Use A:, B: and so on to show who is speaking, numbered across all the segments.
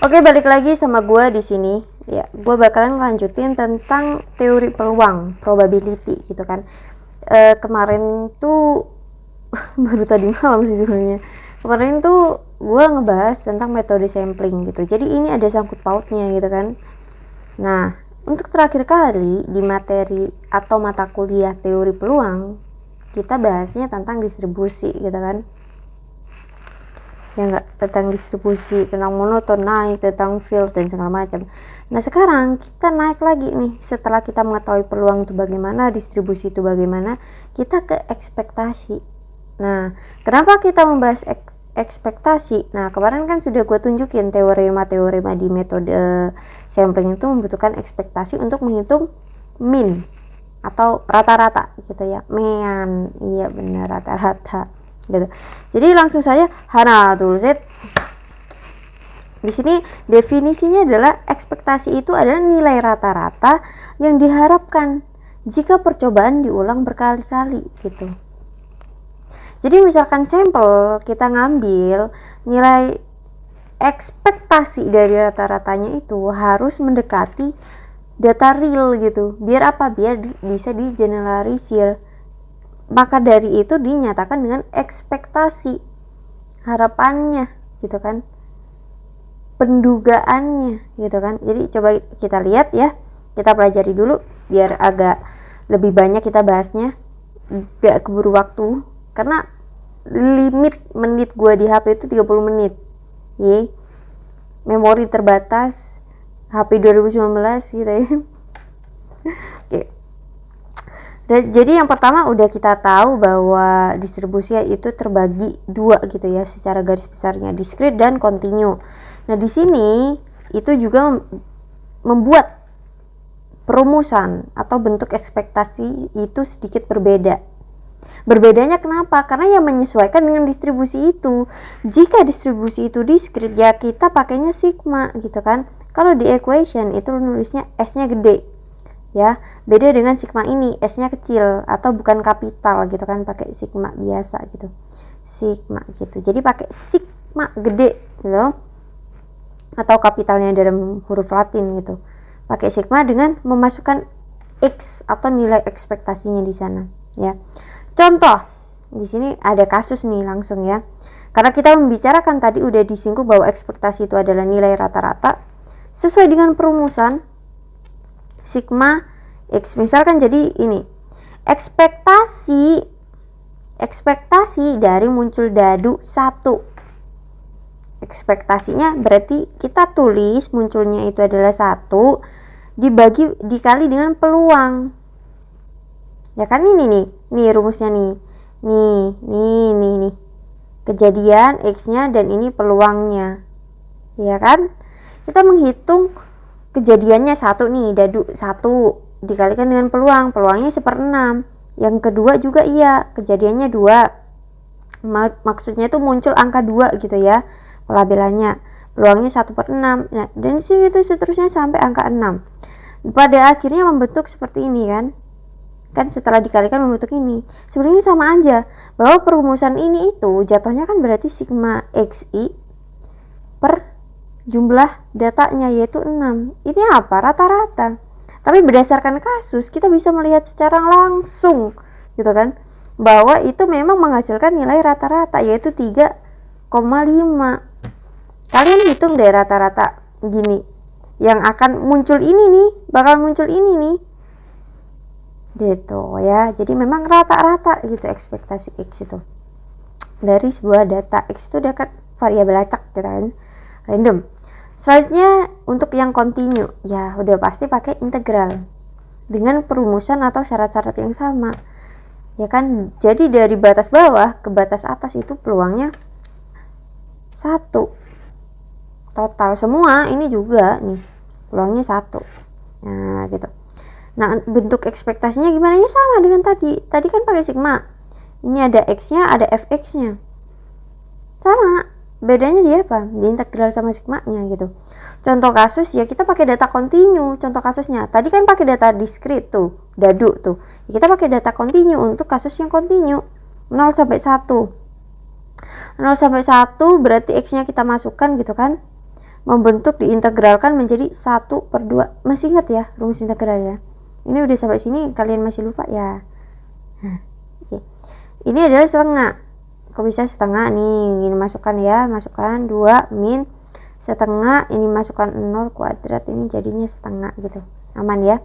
A: Oke, balik lagi sama gue di sini. Ya, gue bakalan ngelanjutin tentang teori peluang, probability gitu kan. Kemarin tuh baru tadi malam sih sebenarnya. Kemarin tuh gue ngebahas tentang metode sampling gitu. Jadi ini ada sangkut pautnya gitu kan. Nah, untuk terakhir kali di materi atau mata kuliah teori peluang, kita bahasnya tentang distribusi gitu kan. Ya enggak, tentang distribusi, tentang monoton naik, tentang field dan segala macam. Nah sekarang kita naik lagi nih, setelah kita mengetahui peluang itu bagaimana, distribusi itu bagaimana, kita ke ekspektasi. Nah kenapa kita membahas ekspektasi? Nah kemarin kan sudah gue tunjukin teorema di metode sampling itu membutuhkan ekspektasi untuk menghitung mean atau rata-rata gitu ya, mean, iya benar, rata-rata gitu. Jadi langsung saja Hana tulisit. Di sini definisinya adalah ekspektasi itu adalah nilai rata-rata yang diharapkan jika percobaan diulang berkali-kali gitu. Jadi misalkan sampel kita ngambil, nilai ekspektasi dari rata-ratanya itu harus mendekati data real gitu. Biar apa? Biar bisa digeneralisir. Maka dari itu dinyatakan dengan ekspektasi, harapannya gitu kan, pendugaannya gitu kan. Jadi coba kita lihat ya, kita pelajari dulu biar agak lebih banyak kita bahasnya, gak keburu waktu karena limit menit gua di HP itu 30 menit ye, memori terbatas, HP 2019 gitu ya. Oke. Jadi yang pertama udah kita tahu bahwa distribusi itu terbagi dua gitu ya, secara garis besarnya, discrete dan continue. Nah di sini itu juga membuat perumusan atau bentuk ekspektasi itu sedikit berbeda. Berbedanya kenapa? Karena yang menyesuaikan dengan distribusi itu. Jika distribusi itu discrete ya kita pakainya sigma gitu kan. Kalau di equation itu nulisnya S-nya gede. Ya, beda dengan sigma ini, S-nya kecil atau bukan kapital gitu kan, pakai sigma biasa gitu. Sigma gitu. Jadi pakai sigma gede gitu. Atau kapitalnya dalam huruf Latin gitu. Pakai sigma dengan memasukkan X atau nilai ekspektasinya di sana, ya. Contoh, di sini ada kasus nih langsung ya. Karena kita membicarakan tadi udah disinggung bahwa ekspektasi itu adalah nilai rata-rata sesuai dengan perumusan sigma X. Misalkan jadi ini ekspektasi dari muncul dadu 1. Ekspektasinya berarti kita tulis munculnya itu adalah 1 dikali dengan peluang, ya kan. Ini nih rumusnya nih kejadian X-nya dan ini peluangnya, ya kan. Kita menghitung kejadiannya 1 nih, dadu 1 dikalikan dengan peluangnya 1/6. Yang kedua juga iya, kejadiannya 2, maksudnya itu muncul angka 2 gitu ya, pelabelannya, peluangnya 1/6. Nah dan sini itu seterusnya sampai angka 6. Pada akhirnya membentuk seperti ini kan setelah dikalikan membentuk ini. Sebenarnya sama aja, bahwa perumusan ini itu jatuhnya kan berarti sigma XI per jumlah datanya yaitu 6. Ini apa? Rata-rata. Tapi berdasarkan kasus kita bisa melihat secara langsung gitu kan, bahwa itu memang menghasilkan nilai rata-rata yaitu 3,5. Kalian hitung deh rata-rata gini, yang akan muncul ini nih, bakal muncul ini nih gitu ya. Jadi memang rata-rata gitu ekspektasi X itu dari sebuah data. X itu dekat variabel acak gitu kan, random. Selanjutnya untuk yang continue ya udah pasti pakai integral dengan perumusan atau syarat-syarat yang sama, ya kan. Jadi dari batas bawah ke batas atas itu peluangnya 1 total semua, ini juga nih peluangnya 1. Nah gitu. Nah bentuk ekspektasinya gimana? Ya sama dengan tadi kan pakai sigma, ini ada X-nya ada fx-nya, sama. Bedanya dia apa? Di integral sama sigma-nya gitu. Contoh kasus ya kita pakai data continue. Contoh kasusnya tadi kan pakai data discrete tuh, dadu tuh. Ya, kita pakai data continue untuk kasus yang continue 0 sampai 1. 0 sampai 1 berarti X-nya kita masukkan gitu kan. membentuk diintegralkan menjadi 1/2. Masih ingat ya rumus integral ya? Ini udah sampai sini kalian masih lupa ya? Oke. Ini adalah setengah. Kok bisa setengah nih? Ini masukkan ya, masukkan 2 min setengah, ini masukkan 0 kuadrat, ini jadinya setengah gitu. Aman ya?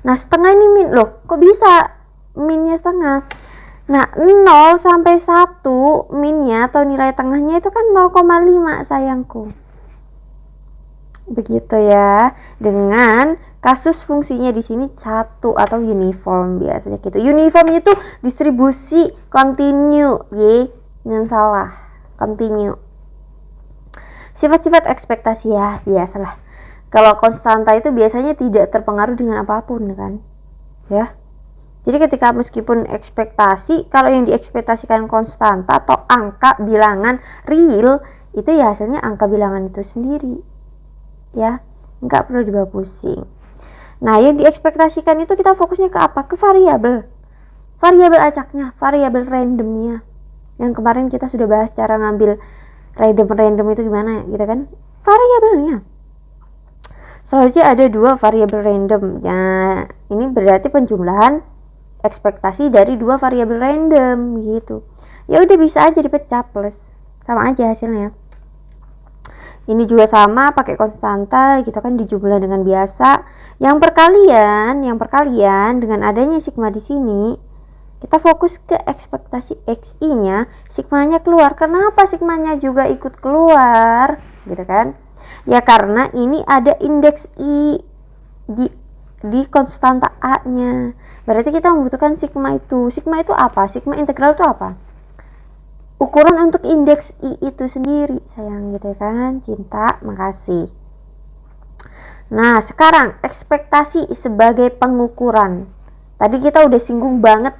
A: Nah, setengah ini min. Loh, kok bisa minnya setengah? Nah, 0 sampai 1 minnya atau nilai tengahnya itu kan 0,5 sayangku. Begitu ya. Dengan kasus fungsinya di sini satu atau uniform biasanya gitu. Uniform itu distribusi continue, jangan salah, continue. Sifat-sifat ekspektasi ya biasalah. Kalau konstanta itu biasanya tidak terpengaruh dengan apapun kan, ya. Jadi ketika meskipun ekspektasi, kalau yang diekspektasikan konstanta atau angka bilangan real, itu ya hasilnya angka bilangan itu sendiri, ya, nggak perlu dibawa pusing. Nah, yang diekspektasikan itu kita fokusnya ke apa? Ke variabel acaknya, variabel randomnya. Yang kemarin kita sudah bahas cara ngambil random itu gimana gitu kan, variabelnya. Selanjutnya ada 2 variabel random. Nah, ini berarti penjumlahan ekspektasi dari 2 variabel random gitu. Ya udah bisa aja dipecah plus, sama aja hasilnya. Ini juga sama pakai konstanta gitu kan, dijumlah dengan biasa. Yang perkalian dengan adanya sigma di sini, kita fokus ke ekspektasi XI-nya, sigmanya keluar. Kenapa sigmanya juga ikut keluar? Gitu kan? Ya karena ini ada indeks I di konstanta A-nya. Berarti kita membutuhkan sigma itu. Sigma itu apa? Sigma integral itu apa? Ukuran untuk indeks I itu sendiri, sayang gitu kan. Cinta, makasih. Nah, sekarang ekspektasi sebagai pengukuran. Tadi kita udah singgung banget,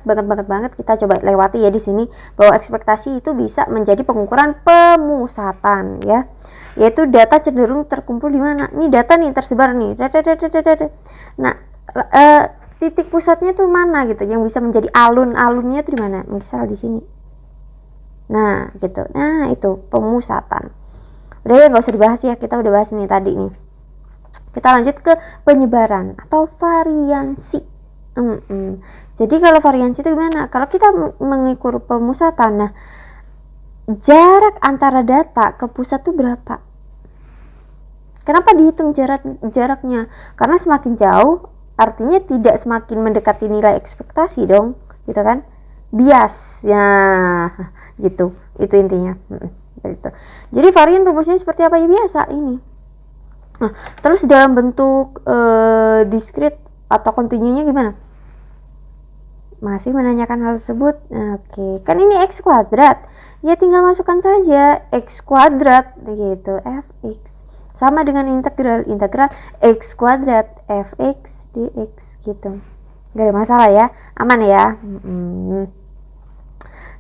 A: kita coba lewati ya di sini bahwa ekspektasi itu bisa menjadi pengukuran pemusatan ya. Yaitu data cenderung terkumpul di mana? Ini data nih tersebar nih. Nah, titik pusatnya tuh mana gitu yang bisa menjadi alun-alunnya tuh di mana? Misal di sini. Nah, gitu. Nah, itu pemusatan. Udah ya, nggak usah dibahas ya, kita udah bahas nih tadi nih. Kita lanjut ke penyebaran atau variansi. Jadi kalau variansi itu gimana? Kalau kita mengukur pemusatan, nah jarak antara data ke pusat itu berapa? Kenapa dihitung jaraknya? Karena semakin jauh artinya tidak semakin mendekati nilai ekspektasi dong, gitu kan? Bias ya, gitu. Itu intinya. Gitu. Jadi varian rumusnya seperti apa ya? Biasa ini. Nah, terus dalam bentuk diskrit atau kontinunya gimana? Masih menanyakan hal tersebut? Oke, kan ini x kuadrat. Ya tinggal masukkan saja x kuadrat gitu, fx. Sama dengan integral x kuadrat fx dx gitu. Gak ada masalah ya, aman ya.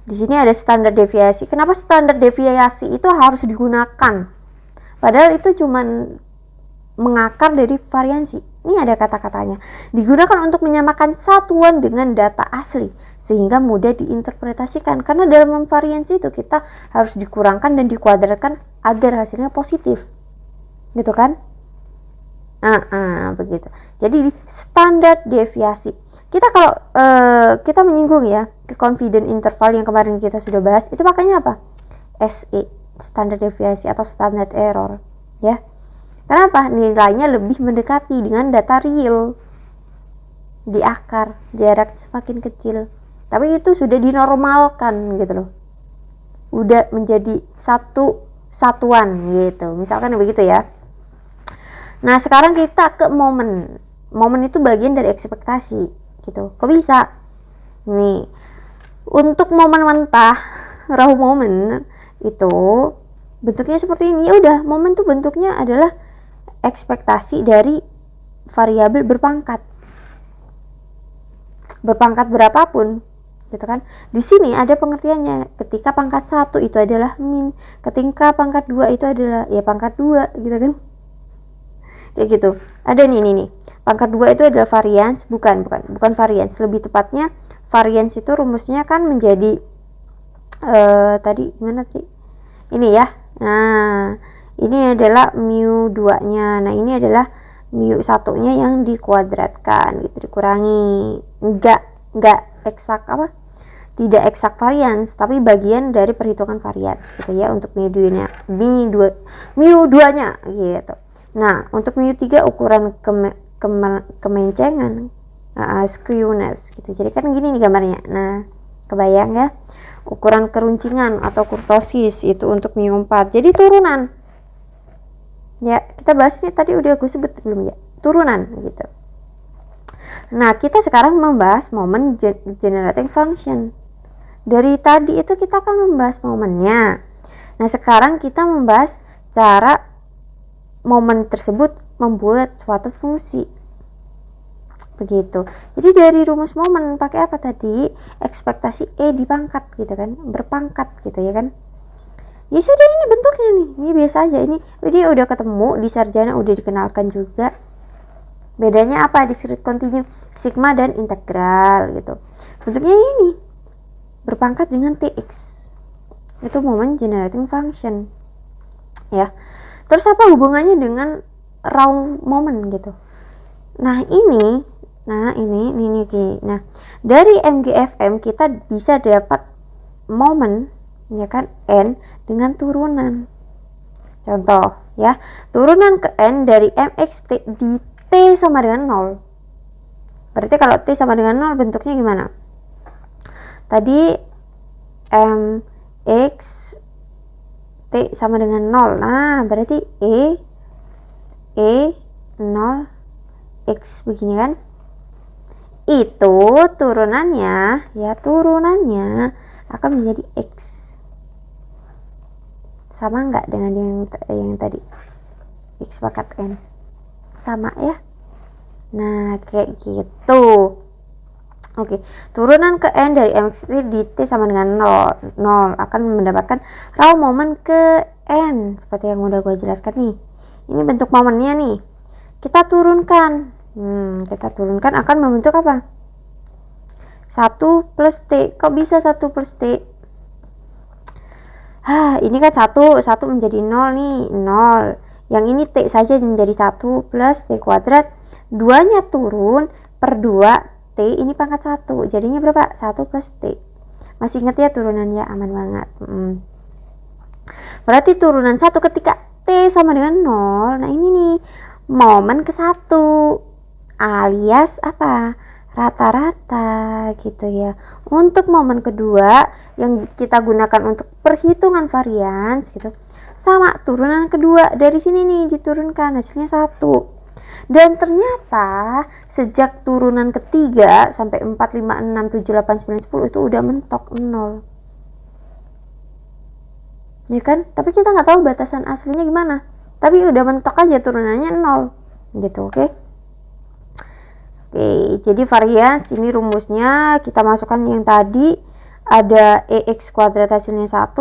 A: Di sini ada standar deviasi. Kenapa standar deviasi itu harus digunakan? Padahal itu cuman mengakar dari variansi. Ini ada kata-katanya. Digunakan untuk menyamakan satuan dengan data asli sehingga mudah diinterpretasikan. Karena dalam variansi itu kita harus dikurangkan dan dikuadratkan agar hasilnya positif. Gitu kan? Begitu. Jadi standar deviasi. Kita kalau kita menyinggung ya ke confidence interval yang kemarin kita sudah bahas, itu makanya apa? SE, standar deviasi atau standard error, ya. Kenapa? Nilainya lebih mendekati dengan data real di akar, jarak semakin kecil. Tapi itu sudah dinormalkan gitu loh. Udah menjadi satu satuan gitu. Misalkan begitu ya. Nah, sekarang kita ke momen. Momen itu bagian dari ekspektasi gitu. Kok bisa? Nih, untuk momen mentah, raw momen itu bentuknya seperti ini. Ya udah, momen tuh bentuknya adalah ekspektasi dari variabel berpangkat berapapun gitu kan. Di sini ada pengertiannya. Ketika pangkat 1 itu adalah min, ketika pangkat 2 itu adalah ya pangkat 2 gitu kan. Kayak gitu. Ada nih. Pangkat 2 itu adalah varians, bukan varians. Lebih tepatnya varians itu rumusnya kan menjadi tadi gimana tadi? Ini ya. Nah, Ini adalah mu 2 nya. Nah ini adalah mu 1 nya yang dikuadratkan gitu, dikurangi. Enggak eksak apa, tidak eksak varians, tapi bagian dari perhitungan varians gitu ya untuk mu 2 nya, mu 2 nya gitu. Nah untuk mu 3 ukuran kemencengan, skewness gitu. Jadi kan gini nih gambarnya. Nah kebayang ya, ukuran keruncingan atau kurtosis itu untuk mu 4. Jadi turunan ya, kita bahas ini tadi udah gue sebut belum ya, turunan gitu. Nah kita sekarang membahas momen generating function. Dari tadi itu kita kan membahas momennya. Nah sekarang kita membahas cara momen tersebut membuat suatu fungsi begitu. Jadi dari rumus momen pakai apa tadi, ekspektasi E dipangkat gitu kan, berpangkat gitu ya kan. Ya sudah, ini bentuknya nih, ini biasa aja, ini dia udah ketemu di sarjana, udah dikenalkan juga. Bedanya apa? Discrete continue, sigma dan integral gitu. Bentuknya ini berpangkat dengan tx, itu moment generating function ya. Terus apa hubungannya dengan raw moment gitu? Nah ini oke. Nah dari MGFM kita bisa dapat momen ya kan, n dengan turunan. Contoh ya, turunan ke n dari mxt di t sama dengan 0. Berarti kalau t sama dengan 0 bentuknya gimana? Tadi mx t sama dengan 0. Nah berarti e 0 x begini kan. Itu turunannya akan menjadi x. Sama nggak dengan yang tadi, x pangkat n? Sama ya. Nah kayak gitu. Oke, turunan ke n dari mx di t sama dengan 0 akan mendapatkan raw momen ke n seperti yang udah gue jelaskan nih. Ini bentuk momennya nih. Kita turunkan akan membentuk apa? 1 plus t. Kok bisa 1 plus t? Ini kan 1 menjadi 0 nih, 0. Yang ini t saja menjadi 1 plus t kuadrat. 2 nya turun per 2 t, ini pangkat 1. Jadinya berapa? 1 plus t. Masih ingat ya turunannya? Aman banget. Berarti turunan 1 ketika t sama dengan 0. Nah ini nih momen ke 1 alias apa? Rata-rata gitu ya. Untuk momen kedua yang kita gunakan untuk perhitungan varians gitu, sama turunan kedua dari sini nih diturunkan, hasilnya 1. Dan ternyata sejak turunan ketiga sampai 4, 5, 6, 7, 8, 9, 10 itu udah mentok 0 ya kan. Tapi kita nggak tahu batasan aslinya gimana, tapi udah mentok aja turunannya 0 gitu. Oke, jadi varians ini rumusnya kita masukkan yang tadi, ada EX kuadrat hasilnya 1,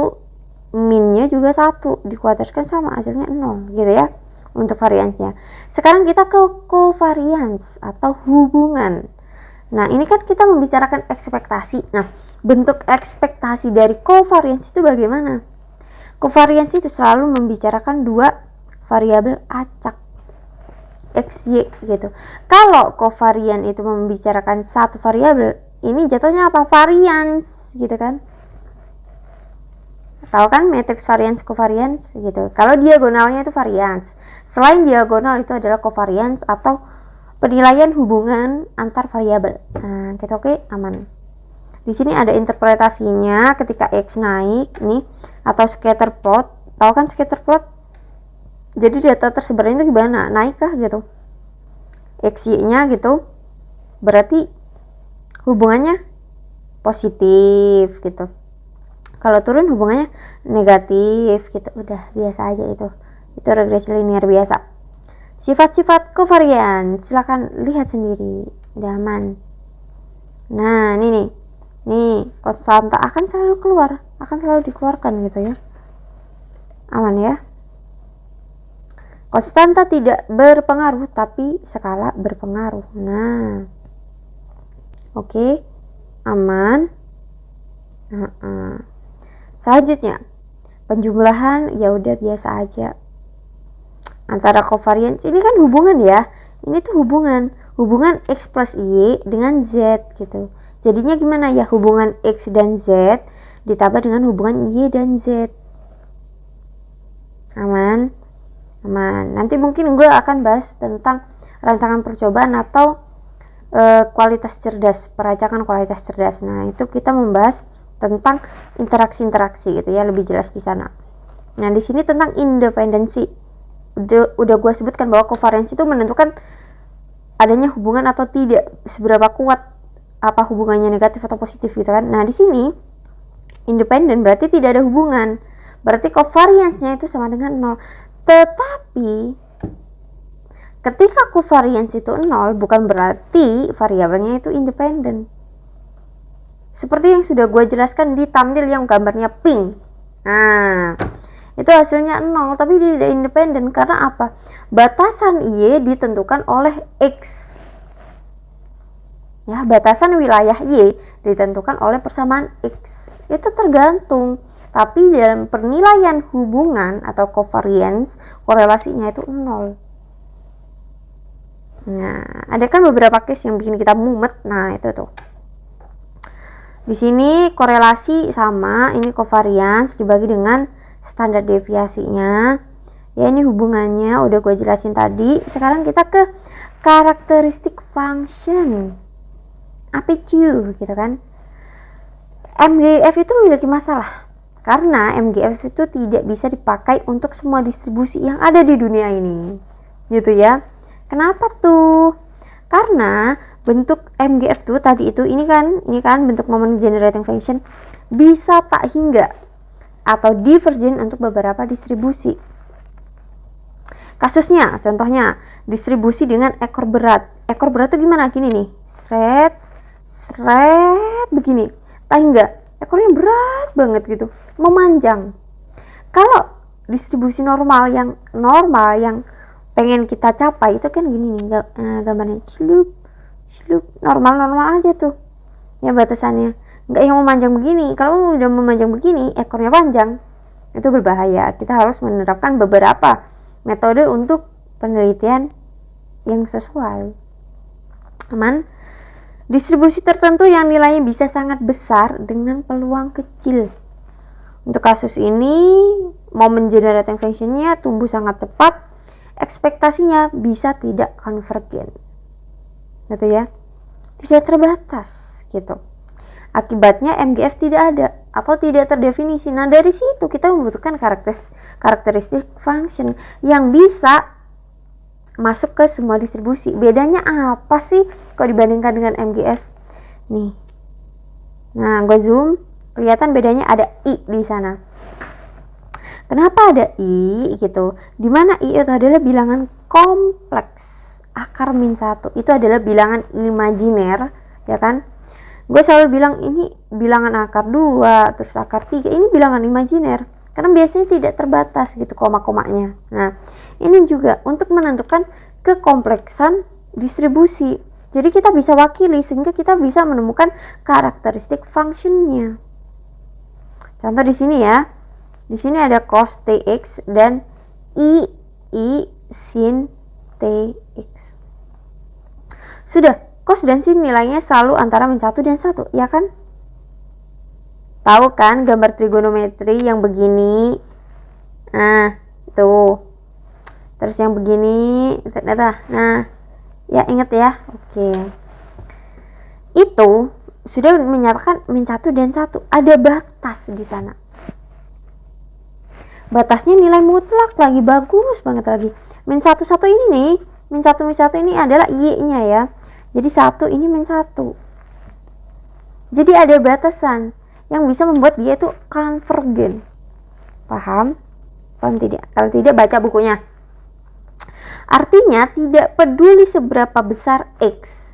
A: minnya juga 1, dikuadratkan sama hasilnya 0 gitu ya untuk variansnya. Sekarang kita ke covariance atau hubungan. Nah ini kan kita membicarakan ekspektasi. Nah bentuk ekspektasi dari covariance itu bagaimana? Covariance itu selalu membicarakan dua variabel acak, x, y gitu. Kalau covarian itu membicarakan satu variabel, ini jatuhnya apa? Varians gitu kan. Tahu kan matriks varians covariance gitu. Kalau diagonalnya itu varians, selain diagonal itu adalah covariance atau penilaian hubungan antar variabel. Nah, kita oke, aman. Di sini ada interpretasinya ketika x naik nih, atau scatter plot. Tahu kan scatter plot? Jadi data tersebarnya itu gimana? Naik kah gitu? XY-nya gitu. Berarti hubungannya positif gitu. Kalau turun hubungannya negatif gitu. Udah biasa aja itu. Itu regresi linear biasa. Sifat-sifat covarian silakan lihat sendiri. Udah aman. Nah, ini nih. Nih, konstanta akan selalu keluar, akan selalu dikeluarkan gitu ya. Aman ya. Konstanta tidak berpengaruh, tapi skala berpengaruh. Nah, oke, aman. Selanjutnya, penjumlahan ya udah biasa aja. antara covariance ini kan hubungan ya, ini tuh hubungan X plus Y dengan Z gitu. Jadinya gimana ya, hubungan X dan Z ditambah dengan hubungan Y dan Z. Aman. Nanti mungkin gue akan bahas tentang rancangan percobaan atau kualitas cerdas, peracakan kualitas cerdas. Nah, itu kita membahas tentang interaksi-interaksi gitu ya, lebih jelas di sana. Nah, di sini tentang independensi. Udah gue sebutkan bahwa covariance itu menentukan adanya hubungan atau tidak, seberapa kuat apa hubungannya, negatif atau positif gitu kan. Nah, di sini independen berarti tidak ada hubungan. Berarti covariance-nya itu sama dengan 0. Tetapi ketika covariance itu 0 bukan berarti variabelnya itu independen. Seperti yang sudah gue jelaskan di thumbnail yang gambarnya pink. Nah, itu hasilnya 0 tapi tidak independen. Karena apa? Batasan Y ditentukan oleh X. Ya, batasan wilayah Y ditentukan oleh persamaan X. Itu tergantung. Tapi dalam penilaian hubungan atau covariance, korelasinya itu 0. Nah, ada kan beberapa case yang bikin kita mumet. Nah, itu tuh. Di sini korelasi sama, ini covariance dibagi dengan standar deviasinya. Ya, ini hubungannya udah gue jelasin tadi. Sekarang kita ke karakteristik function. Apa itu gitu kan? MGF itu memiliki masalah karena MGF itu tidak bisa dipakai untuk semua distribusi yang ada di dunia ini. Gitu ya. Kenapa tuh? Karena bentuk MGF tuh tadi itu ini kan bentuk moment generating function bisa tak hingga atau divergent untuk beberapa distribusi. Kasusnya, contohnya distribusi dengan ekor berat. Ekor berat itu gimana? Gini nih, seret begini. Tak hingga, ekornya berat banget gitu, memanjang. Kalau distribusi normal yang pengen kita capai itu kan gini nih, gambarnya slup normal aja tuh ya batasannya, nggak yang memanjang begini. Kalau udah memanjang begini, ekornya panjang, itu berbahaya. Kita harus menerapkan beberapa metode untuk penelitian yang sesuai. Aman. Distribusi tertentu yang nilainya bisa sangat besar dengan peluang kecil. Untuk kasus ini, moment generating function-nya tumbuh sangat cepat, ekspektasinya bisa tidak konvergen. Gitu ya, tidak terbatas gitu. Akibatnya MGF tidak ada atau tidak terdefinisi. Nah, dari situ kita membutuhkan karakteristik function yang bisa masuk ke semua distribusi. Bedanya apa sih kalau dibandingkan dengan MGF? Nih. Nah, gue zoom, kelihatan bedanya ada I di sana. Kenapa ada I gitu? Dimana I itu adalah bilangan kompleks. Akar min 1 itu adalah bilangan imajiner, ya kan? Gue selalu bilang ini bilangan akar 2, terus akar 3, ini bilangan imajiner. Karena biasanya tidak terbatas gitu koma-komanya. Nah, ini juga untuk menentukan kekompleksan distribusi. Jadi kita bisa wakili sehingga kita bisa menemukan karakteristik functionnya. Contoh di sini ya. Di sini ada cos TX dan I sin TX. Sudah, cos dan sin nilainya selalu antara min 1 dan 1, ya kan? Tahu kan gambar trigonometri yang begini? Nah, tuh. Terus yang begini, nah, ya ingat ya. Oke. Itu sudah menyatakan min 1 dan 1. Ada batas di sana. Batasnya nilai mutlak lagi, bagus banget lagi. Min 1 ini nih, min 1 ini adalah Y-nya ya. Jadi 1 ini min 1. Jadi ada batasan yang bisa membuat dia itu konvergen. Paham? Paham tidak? Kalau tidak, baca bukunya. Artinya tidak peduli seberapa besar X,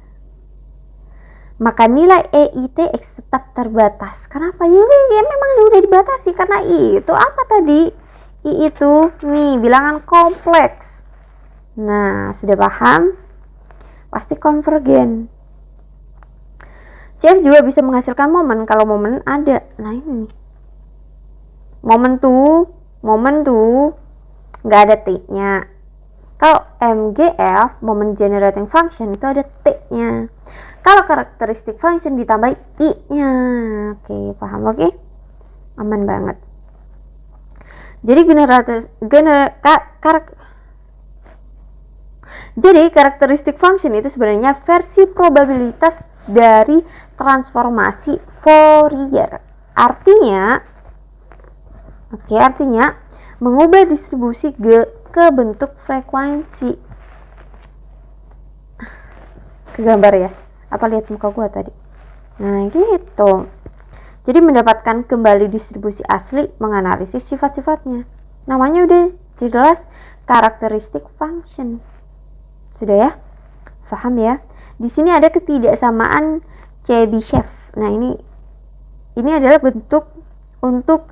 A: maka nilai EITX tetap terbatas. Kenapa? Ya memang udah dibatasi karena I itu apa tadi? I itu nih bilangan kompleks. Nah, sudah paham? Pasti konvergen. CF juga bisa menghasilkan momen kalau momen ada. Nah, ini nih. Momen tuh nggak ada T-nya. Kalau MGF, moment generating function, itu ada T-nya. Kalau characteristic function ditambah I-nya. Oke, paham? Oke? Aman banget. Jadi karakteristik function itu sebenarnya versi probabilitas dari transformasi Fourier. Artinya mengubah distribusi ke bentuk frekuensi. Ke gambar ya? Apa lihat muka gua tadi? Nah, gitu. Jadi mendapatkan kembali distribusi asli, menganalisis sifat-sifatnya. Namanya udah jelas, karakteristik function. Sudah ya? Paham ya? Di sini ada ketidaksamaan Chebyshev. Nah, ini adalah bentuk untuk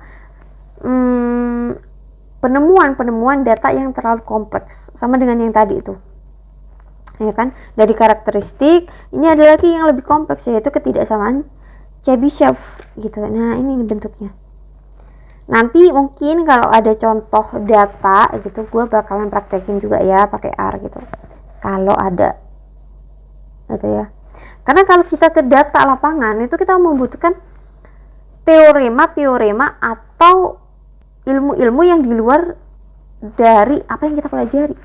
A: penemuan data yang terlalu kompleks, sama dengan yang tadi itu, ya kan? Dari karakteristik ini ada lagi yang lebih kompleks, yaitu ketidaksamaan Chebyshev gitu. Nah, ini bentuknya. Nanti mungkin kalau ada contoh data gitu, gue bakalan praktekin juga ya pakai R gitu, kalau ada gitu ya. Karena kalau kita ke data lapangan itu kita membutuhkan teorema atau ilmu-ilmu yang di luar dari apa yang kita pelajari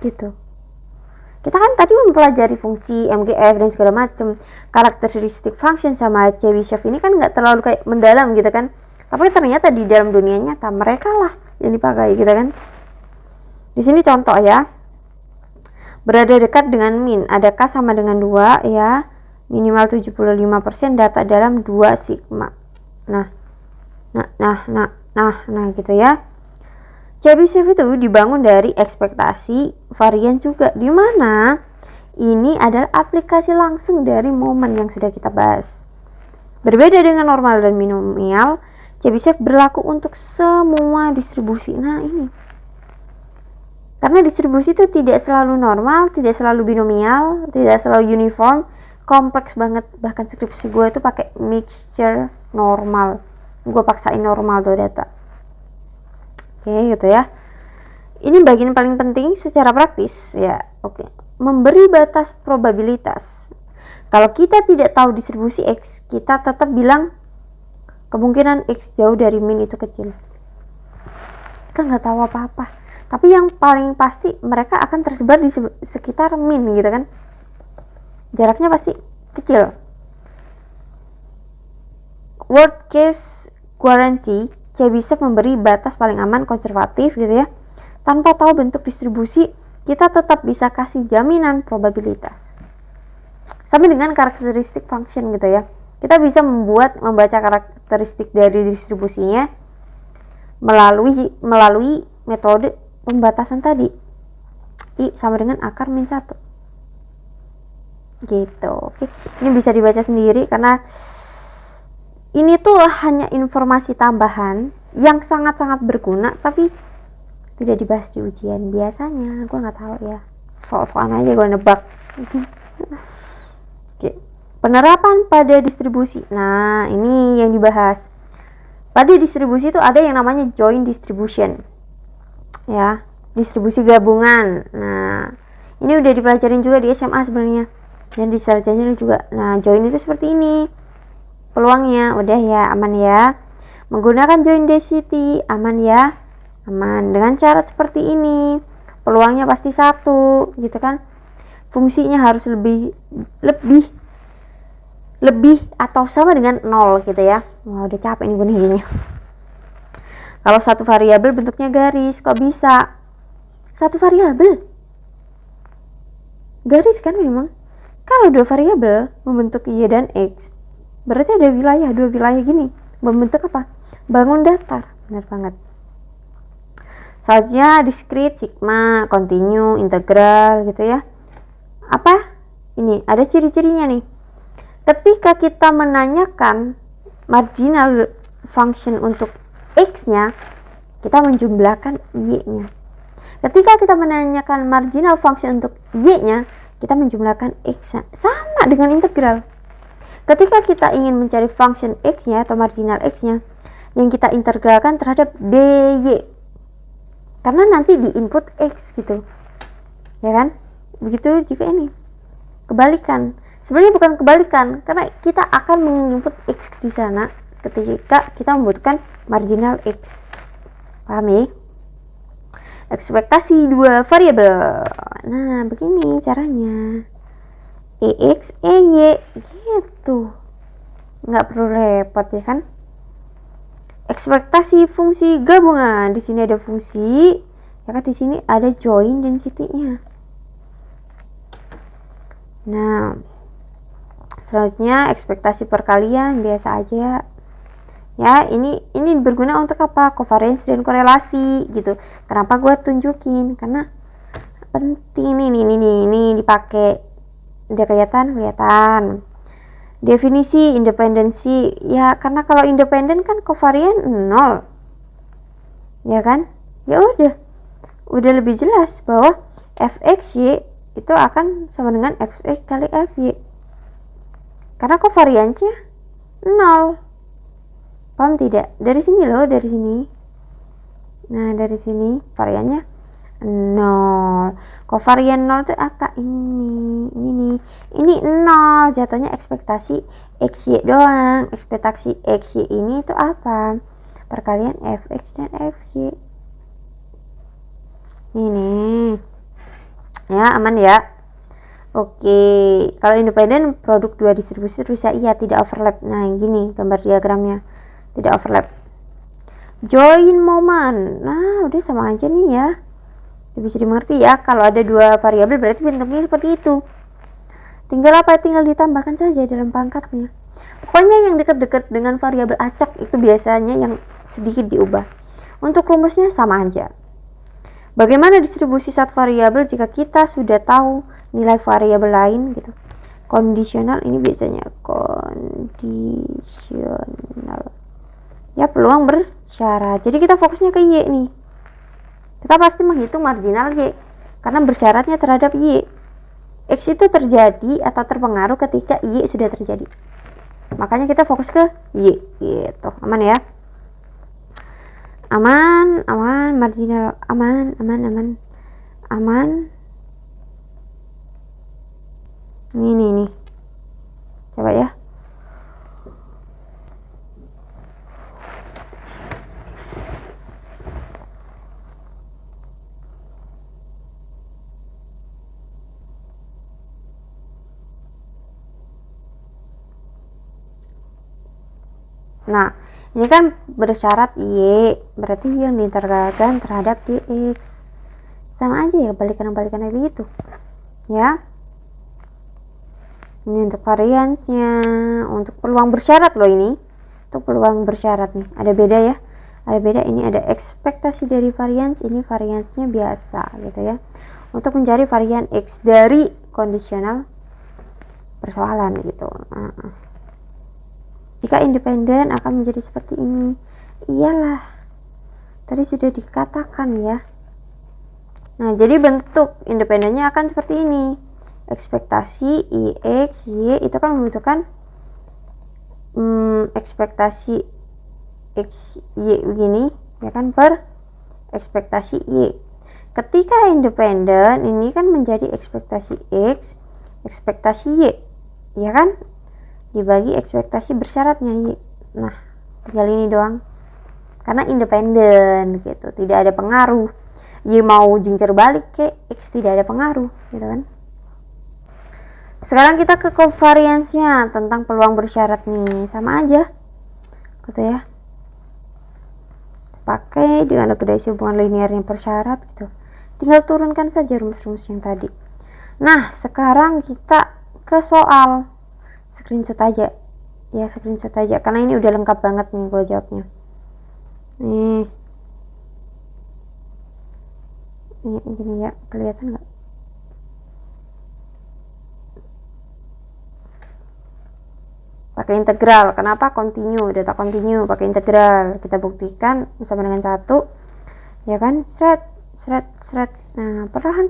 A: gitu. Kita kan tadi mempelajari fungsi MGF dan segala macam, karakteristik function sama Chebyshev ini kan nggak terlalu kayak mendalam gitu kan, tapi ternyata di dalam dunia nyata mereka lah yang dipakai gitu kan. Di sini contoh ya, berada dekat dengan min, ada K sama dengan 2 ya, minimal 75% data dalam 2 sigma. Nah gitu ya. Chebyshev itu dibangun dari ekspektasi varian juga, di mana ini adalah aplikasi langsung dari momen yang sudah kita bahas. Berbeda dengan normal dan binomial, Chebyshev berlaku untuk semua distribusi. Nah, ini karena distribusi itu tidak selalu normal, tidak selalu binomial, tidak selalu uniform, kompleks banget. Bahkan skripsi gue itu pakai mixture normal, gue paksain normal tuh data. Oke, gitu ya. Ini bagian paling penting secara praktis ya. Oke, memberi batas probabilitas. Kalau kita tidak tahu distribusi X, kita tetap bilang kemungkinan X jauh dari min itu kecil. Kita nggak tahu apa-apa, tapi yang paling pasti mereka akan tersebar di sekitar min gitu kan. Jaraknya pasti kecil. Worst case guarantee, Chebyshev memberi batas paling aman konservatif gitu ya. Tanpa tahu bentuk distribusi, kita tetap bisa kasih jaminan probabilitas. Sama dengan karakteristik function gitu ya. Kita bisa membaca karakteristik dari distribusinya melalui metode pembatasan tadi. I sama dengan akar min 1. Gitu. Oke. Ini bisa dibaca sendiri karena ini tuh hanya informasi tambahan yang sangat-sangat berguna, tapi tidak dibahas di ujian. Biasanya gue nggak tahu ya, soal-soal aja gue nebak. Oke. Penerapan pada distribusi. Nah, ini yang dibahas. Pada distribusi itu ada yang namanya joint distribution ya, distribusi gabungan. Nah, ini udah dipelajarin juga di SMA sebenarnya dan di sarjana juga. Nah, joint itu seperti ini peluangnya, udah ya, aman ya. Menggunakan joint density, aman ya, aman. Dengan syarat seperti ini, peluangnya pasti 1 gitu kan. Fungsinya harus lebih atau sama dengan 0 gitu ya. Wah, udah capek nih gini. Kalau satu variabel bentuknya garis, kok bisa? Satu variabel garis kan memang. Kalau 2 variabel membentuk Y dan X, berarti ada dua wilayah gini, membentuk apa? Bangun datar. Benar banget. Selanjutnya discrete, sigma, continue, integral gitu ya. Apa? Ini ada ciri-cirinya nih. Ketika kita menanyakan marginal function untuk X-nya, kita menjumlahkan Y-nya. Ketika kita menanyakan marginal function untuk Y-nya, kita menjumlahkan X-nya. Sama dengan integral. Ketika kita ingin mencari function X-nya atau marginal X-nya, yang kita integralkan terhadap dy. karena nanti di input X gitu ya kan. Begitu jika ini kebalikan, sebenarnya bukan kebalikan, karena kita akan menginput X di sana ketika kita membutuhkan marginal X. Paham ya? Ekspektasi dua variabel. Nah begini caranya, EX EY gitu, nggak perlu repot ya kan. Ekspektasi fungsi gabungan, di sini ada fungsi ya kan, di sini ada join density-nya. Nah selanjutnya ekspektasi perkalian biasa aja ya. Ini berguna untuk apa? Covariance dan korelasi gitu. Kenapa gue tunjukin? Karena penting ini dipakai. Udah kelihatan. Definisi independensi ya, karena kalau independen kan covarian 0 ya kan. Ya udah lebih jelas bahwa fxy itu akan sama dengan fx kali fy karena covariance-nya 0. Paham tidak? Dari sini loh, dari sini. Nah dari sini variannya 0. Covarian 0 itu apa? Ini 0. Jatuhnya ekspektasi xy doang. Ekspektasi xy ini itu apa? Perkalian fx dan fy. Ini ya, aman ya. Oke, kalau independen produk dua distribusi bisa iya, tidak overlap. Nah gini gambar diagramnya, tidak overlap. Join moment, nah udah sama aja nih ya, bisa dimengerti ya. Kalau ada dua variabel berarti bentuknya seperti itu. Tinggal apa? Tinggal ditambahkan saja dalam pangkatnya. Pokoknya yang dekat-dekat dengan variabel acak itu biasanya yang sedikit diubah. Untuk rumusnya sama aja. Bagaimana distribusi satu variabel jika kita sudah tahu nilai variabel lain gitu. Kondisional ini biasanya kondisional. Ya peluang bersyarat. Jadi kita fokusnya ke Y nih. Kita pasti menghitung marginal Y karena bersyaratnya terhadap Y. X itu terjadi atau terpengaruh ketika Y sudah terjadi. Makanya kita fokus ke Y gitu. Aman ya? Aman, marginal aman. Nih. Coba ya. Nah, ini kan bersyarat Y, berarti yang diintegralkan terhadap dx. Sama aja ya, balikan begitu. Ya. Ini untuk variansnya, untuk peluang bersyarat loh ini. Untuk peluang bersyarat nih, ada beda ya. Ada beda, ini ada ekspektasi dari varians, ini variansnya biasa gitu ya. Untuk mencari varian X dari kondisional persoalan gitu. Jika independen akan menjadi seperti ini. Iyalah, tadi sudah dikatakan ya. Nah jadi bentuk independennya akan seperti ini. Ekspektasi IX Y itu kan membutuhkan ekspektasi X Y begini ya kan, per ekspektasi Y. Ketika independen ini kan menjadi ekspektasi X ekspektasi Y ya kan, dibagi ekspektasi bersyaratnya Y. Nah tinggal ini doang karena independen gitu, tidak ada pengaruh. Y mau jingkir balik ke X tidak ada pengaruh gitu kan. Sekarang kita ke covariance-nya tentang peluang bersyarat nih, sama aja gitu ya, pakai dengan regresi hubungan linearnya persyarat gitu, tinggal turunkan saja rumus-rumus yang tadi. Nah sekarang kita ke soal, screenshot aja ya, screenshot aja karena ini udah lengkap banget nih gue jawabnya. Nih gini ya, kelihatan nggak? Pakai integral. Kenapa? Continue, data continue pakai integral. Kita buktikan sama dengan 1 ya kan, seret. Nah perlahan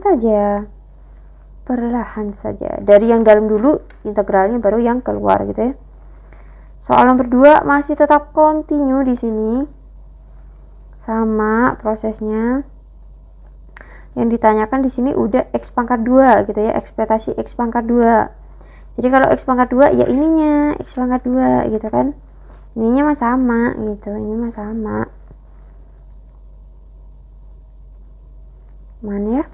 A: saja dari yang dalam dulu integralnya, baru yang keluar gitu ya. Soal nomor 2 masih tetap continue di sini, sama prosesnya. Yang ditanyakan di sini udah X pangkat 2 gitu ya, ekspektasi X pangkat 2. Jadi kalau X pangkat 2 ya ininya X pangkat 2 gitu kan. Ininya mah sama gitu, ini mah sama. Mana ya?